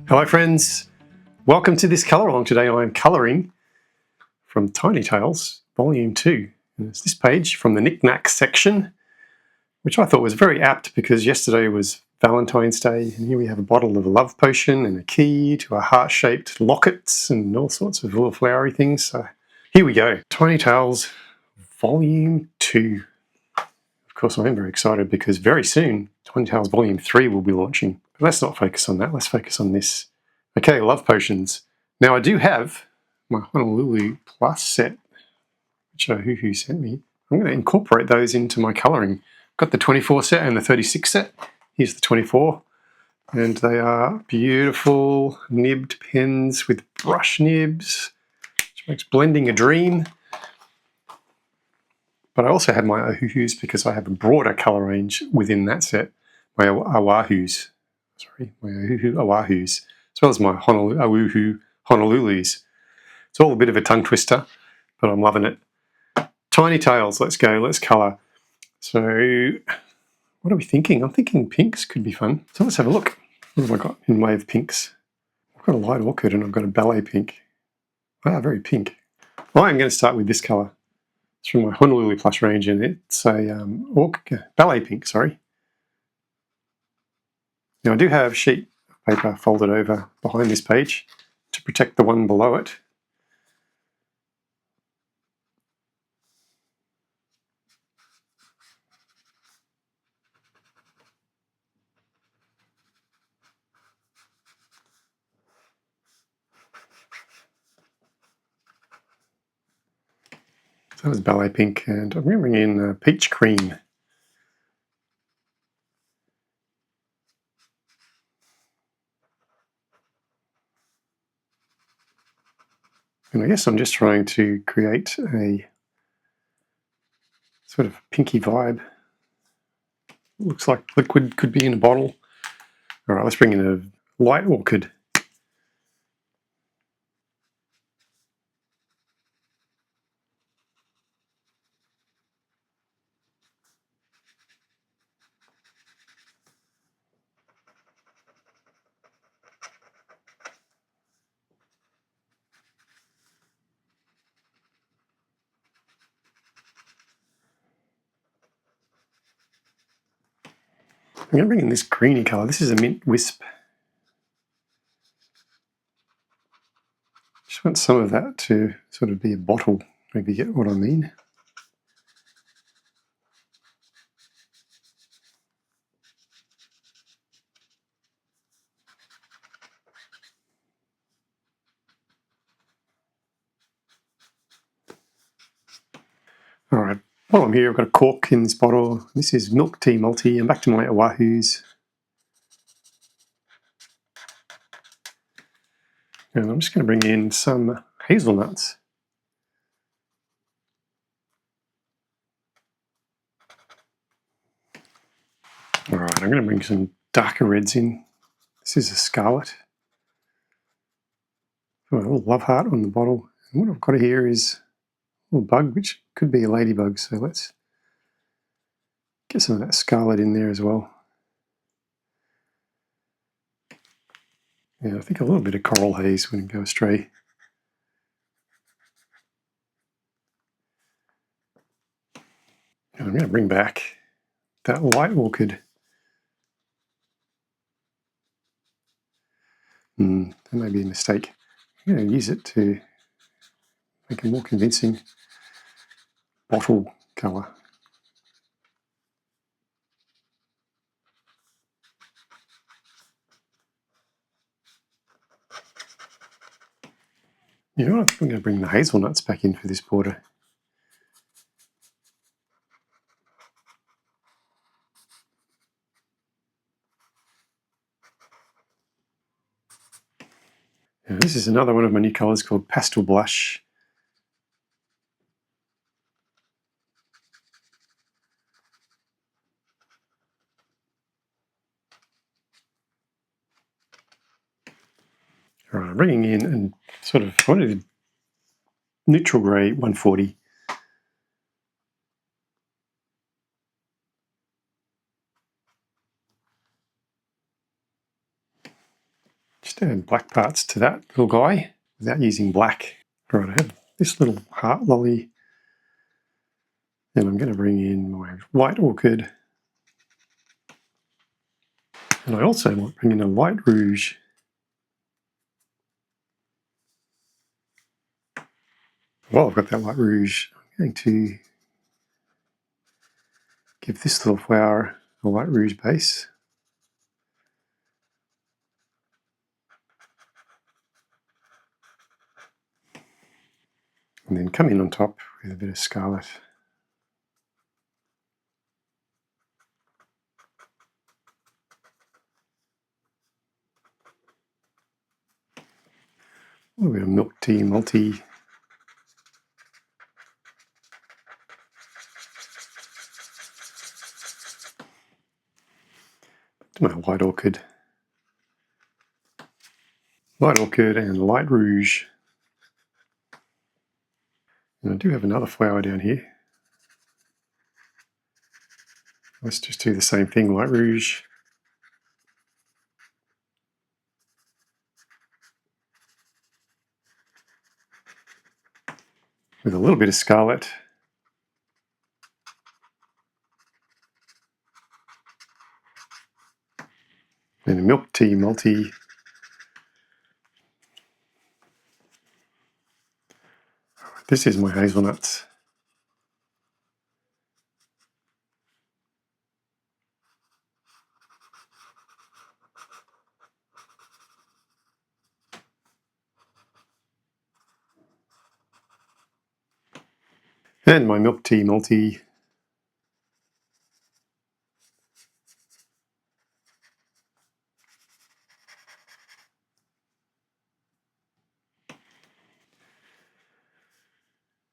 Hello friends, welcome to this colour along. Today I am colouring from Tiny Tales Volume 2. And it's this page from the knick-knack section, which I thought was very apt because yesterday was Valentine's Day, and here we have a bottle of a love potion and a key to a heart-shaped lockets and all sorts of little flowery things. So here we go, Tiny Tales Volume 2. Of course I am very excited because very soon Tiny Tales Volume 3 will be launching. But let's not focus on that, let's focus on this. Okay, love potions. Now I do have my Honolulu Plus set, which Ohuhu sent me. I'm going to incorporate those into my colouring. I've got the 24 set and the 36 set. Here's the 24. And they are beautiful nibbed pens with brush nibs, which makes blending a dream. But I also have my Ohuhus because I have a broader colour range within that set. My Oahus. Sorry, my Ohuhu Oahus. As well as my Ohuhu Honolulus. It's all a bit of a tongue twister, but I'm loving it. Tiny Tales, let's go, let's colour. So, what are we thinking? I'm thinking pinks could be fun. So let's have a look. What have I got in way of pinks? I've got a light orchid and I've got a ballet pink. Wow, very pink. I'm going to start with this colour. It's from my Honolulu Plus range and it's a ballet pink, sorry. Now I do have sheet paper folded over behind this page to protect the one below it. So that was ballet pink, and I'm going to bring in peach cream. And I guess I'm just trying to create a sort of pinky vibe. Looks like liquid could be in a bottle. All right, let's bring in a light orchid. I'm going to bring in this greeny colour. This is a mint wisp. Just want some of that to sort of be a bottle. Maybe get what I mean. All right, while I'm here, I've got a cork in this bottle. This is milk tea multi. I'm back to my Oahus. And I'm just going to bring in some hazelnuts. All right, I'm going to bring some darker reds in. This is a Scarlet. Oh, a little Loveheart on the bottle. And what I've got here is a little bug, which could be a ladybug. So let's get some of that Scarlet in there as well. Yeah, I think a little bit of coral haze wouldn't go astray. And I'm going to bring back that light orchid. That may be a mistake. I'm going to use it to make a more convincing bottle colour. You know what? I'm going to bring the hazelnuts back in for this border. Now, this is another one of my new colours called Pastel Blush. All right, I'm bringing in and sort of, I wanted a neutral grey 140. Just Just add black parts to that little guy without using black. All right, I have this little heart lolly, and I'm going to bring in my light orchid. And I also might bring in a light rouge. While I've got that light rouge, I'm going to give this little flower a light rouge base. And then come in on top with a bit of Scarlet. A little bit of milk tea, multi. My light orchid. Light orchid and light rouge. And I do have another flower down here. Let's just do the same thing, light rouge. With a little bit of Scarlet. And a milk tea multi. This is my hazelnuts. And my milk tea multi.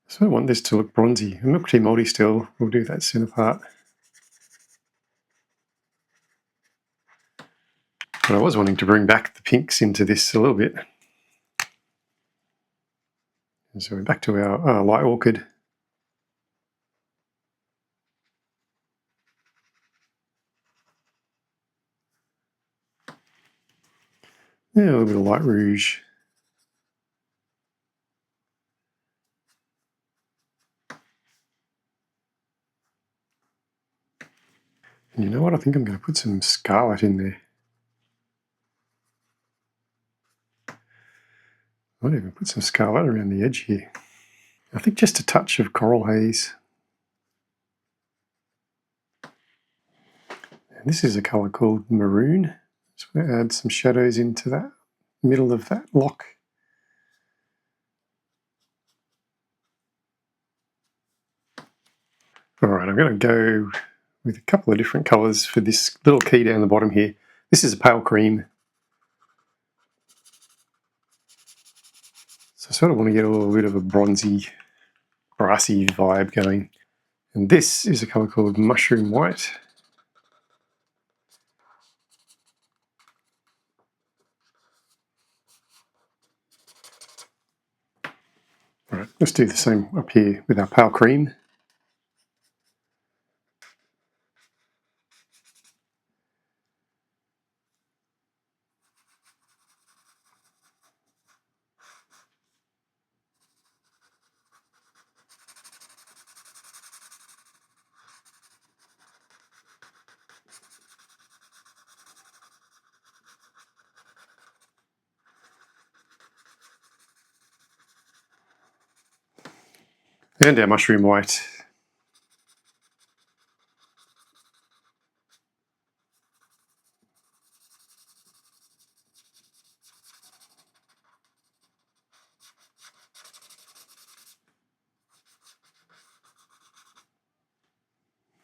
So I want this to look bronzy. A milk tea multi still, we'll do that center part. But I was wanting to bring back the pinks into this a little bit. And so we're back to our light orchid. Yeah, a little bit of light rouge. And you know what? I think I'm going to put some Scarlet in there. I might even put some Scarlet around the edge here. I think just a touch of Coral Haze. And this is a colour called Maroon. Just want to add some shadows into that middle of that lock. All right, I'm going to go with a couple of different colours for this little key down the bottom here. This is a pale cream. So I sort of want to get a little bit of a bronzy, grassy vibe going. And this is a colour called Mushroom White. All right, let's do the same up here with our pale cream. And our mushroom white.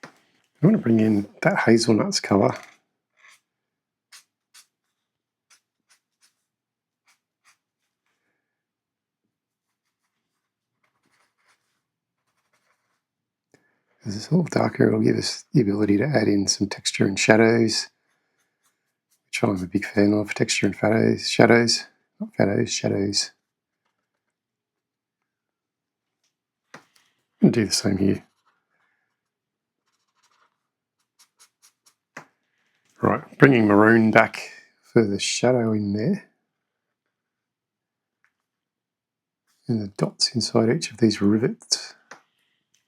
I want to bring in that hazelnuts colour. As it's a little darker, it'll give us the ability to add in some texture and shadows, which I'm a big fan of, texture and shadows, not shadows. And do the same here. Right, bringing Maroon back for the shadow in there. and the dots inside each of these rivets.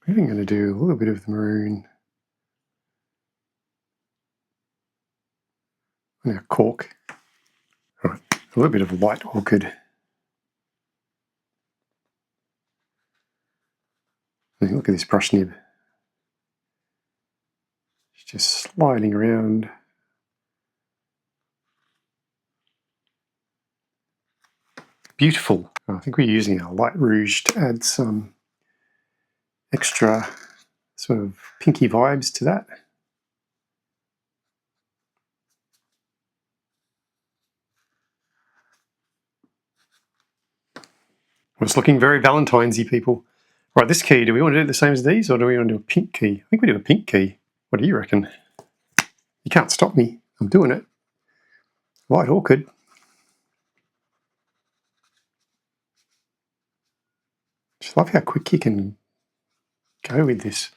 I'm even going to do a little bit of the maroon on our cork. All right, a little bit of white orchid. And look at this brush nib. It's just sliding around. Beautiful. I think we're using our light rouge to add some extra sort of pinky vibes to that. Well, it's looking very Valentine's-y, people. Right, this key, do we want to do it the same as these, or do we want to do a pink key? I think we do a pink key. What do you reckon? You can't stop me. I'm doing it. White orchid. Just love how quick you can go with this.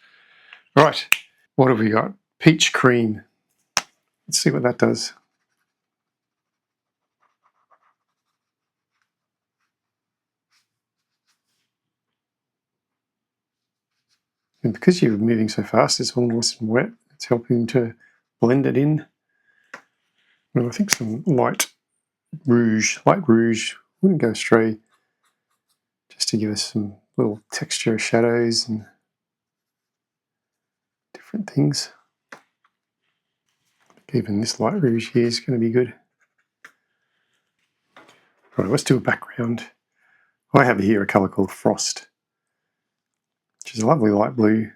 Right, what have we got? Peach cream. Let's see what that does. And because you're moving so fast, it's all nice and wet. It's helping to blend it in. And I think some light rouge wouldn't go astray, just to give us some little texture shadows and different things. Even this light rouge here is going to be good. Right, let's do a background. I have here a colour called Frost, which is a lovely light blue.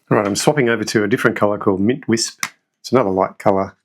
All right, I'm swapping over to a different colour called Mint Wisp. It's another light colour.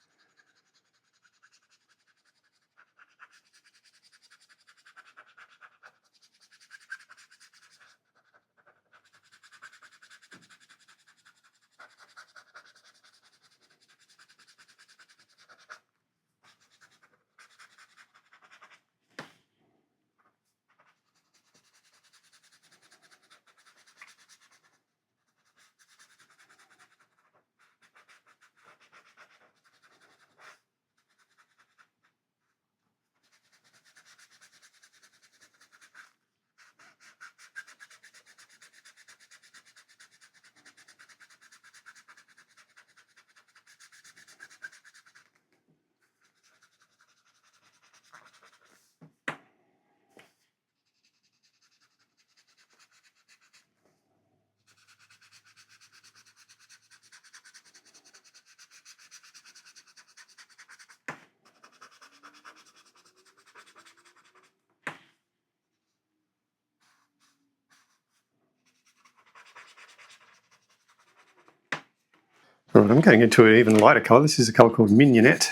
All right, I'm going into an even lighter colour. This is a colour called Mignonette.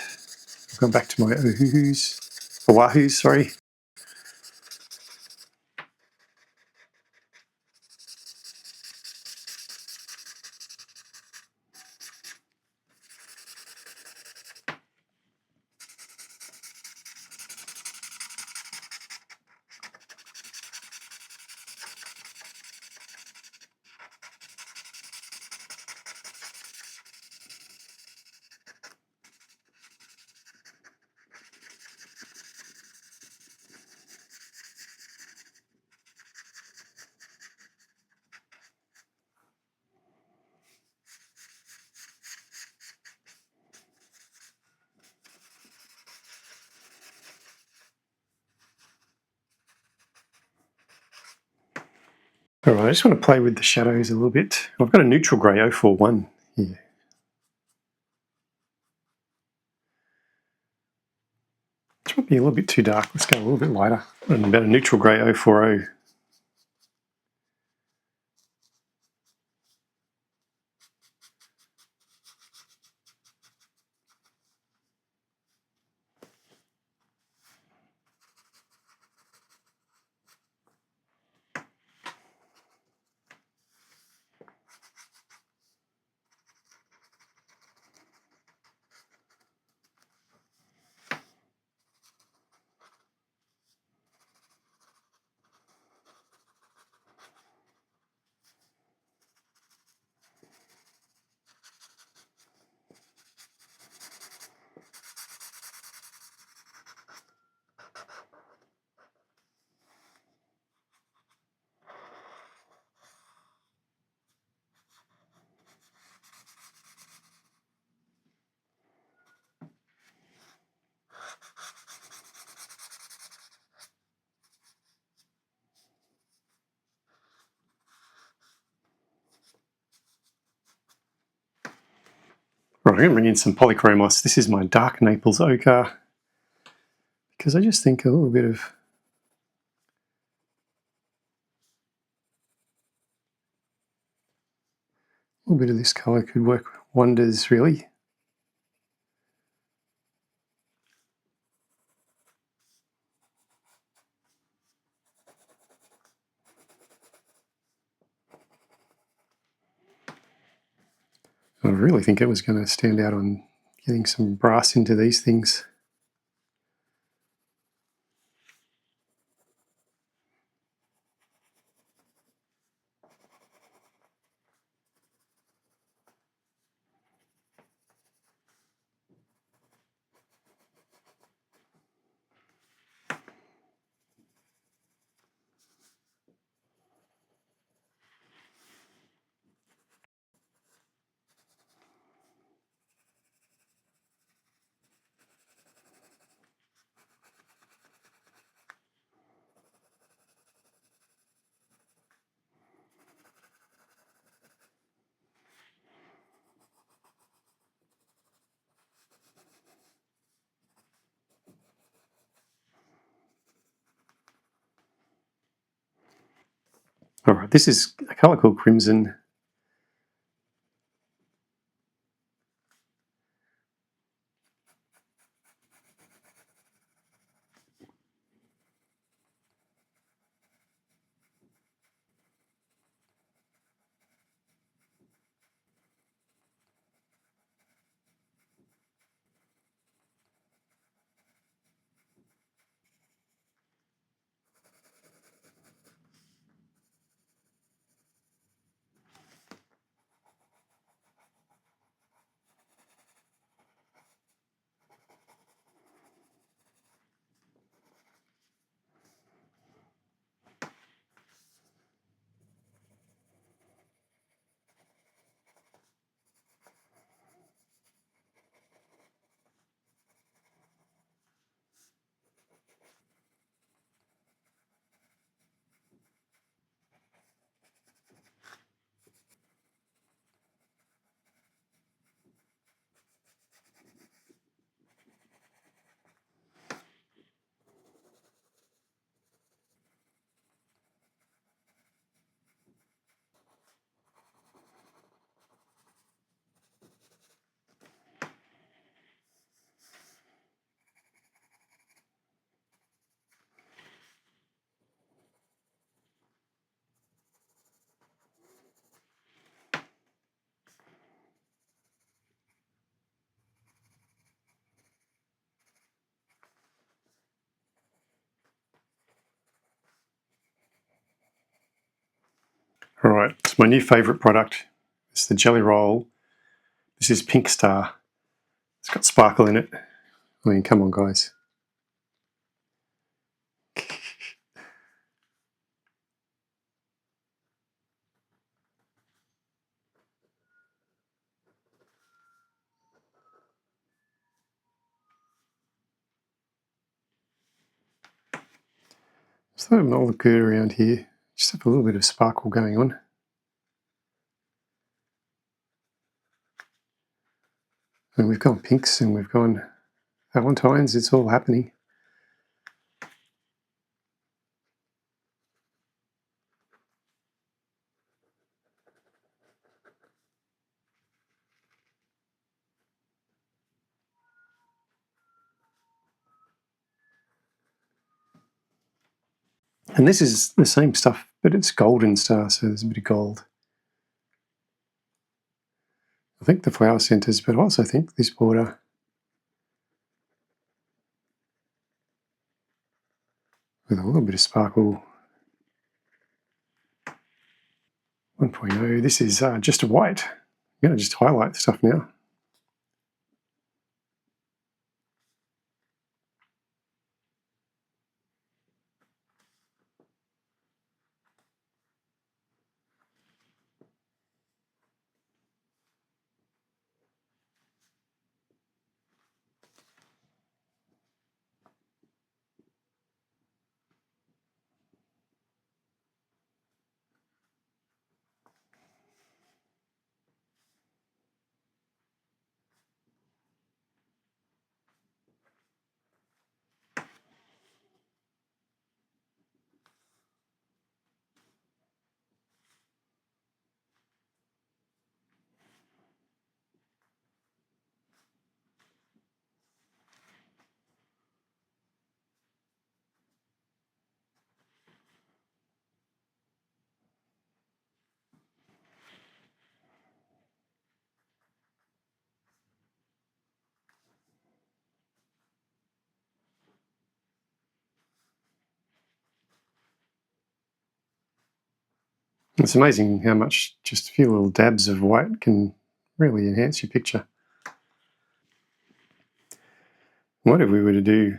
I've gone back to my Oahus, sorry. All right, I just want to play with the shadows a little bit. I've got a neutral grey 041 here. This might be a little bit too dark. Let's go a little bit lighter. And about a neutral grey 040. Right, I'm going to bring in some polychromos. This is my dark Naples ochre because I just think a little bit of this colour could work wonders, really. I really think it was going to stand out on getting some brass into these things. All right, this is a colour called Crimson. All right, it's my new favourite product. It's the Jelly Roll. This is Pink Star. It's got sparkle in it. I mean, come on, guys. So it all look good around here. Just have a little bit of sparkle going on. And we've gone pinks and we've gone Valentines, it's all happening. And this is the same stuff, but it's golden star, so there's a bit of gold. I think the flower centers, but I also think this border with a little bit of sparkle. 1.0, this is just a white. I'm going to just highlight the stuff now. It's amazing how much just a few little dabs of white can really enhance your picture. What if we were to do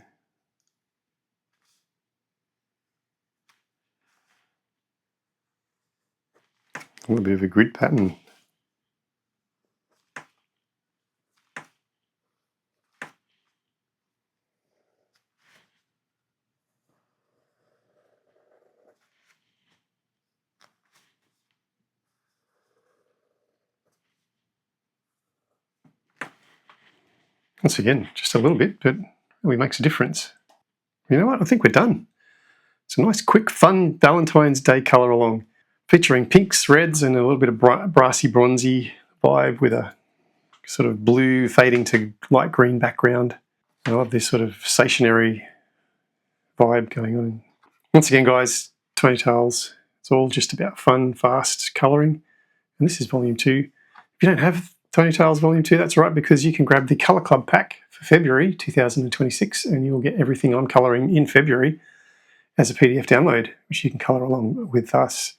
a little bit of a grid pattern? Once again, just a little bit, but it really makes a difference. You know what? I think we're done. It's a nice, quick, fun Valentine's Day colour along, featuring pinks, reds, and a little bit of brassy, bronzy vibe with a sort of blue fading to light green background. I love this sort of stationary vibe going on. Once again, guys, Tiny Tales. It's all just about fun, fast colouring. And this is Volume 2. If you don't have Tiny Tales Volume 2, that's right, because you can grab the Colour Club pack for February 2026 and you'll get everything I'm colouring in February as a PDF download, which you can colour along with us.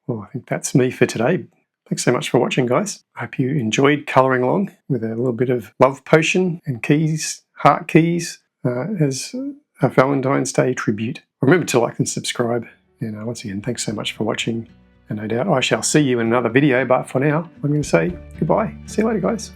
Well, I think that's me for today. Thanks so much for watching, guys. I hope you enjoyed colouring along with a little bit of love potion and keys, heart keys, as a Valentine's Day tribute. Remember to like and subscribe. And once again, thanks so much for watching. And no doubt I shall see you in another video, but for now, I'm going to say goodbye. See you later, guys.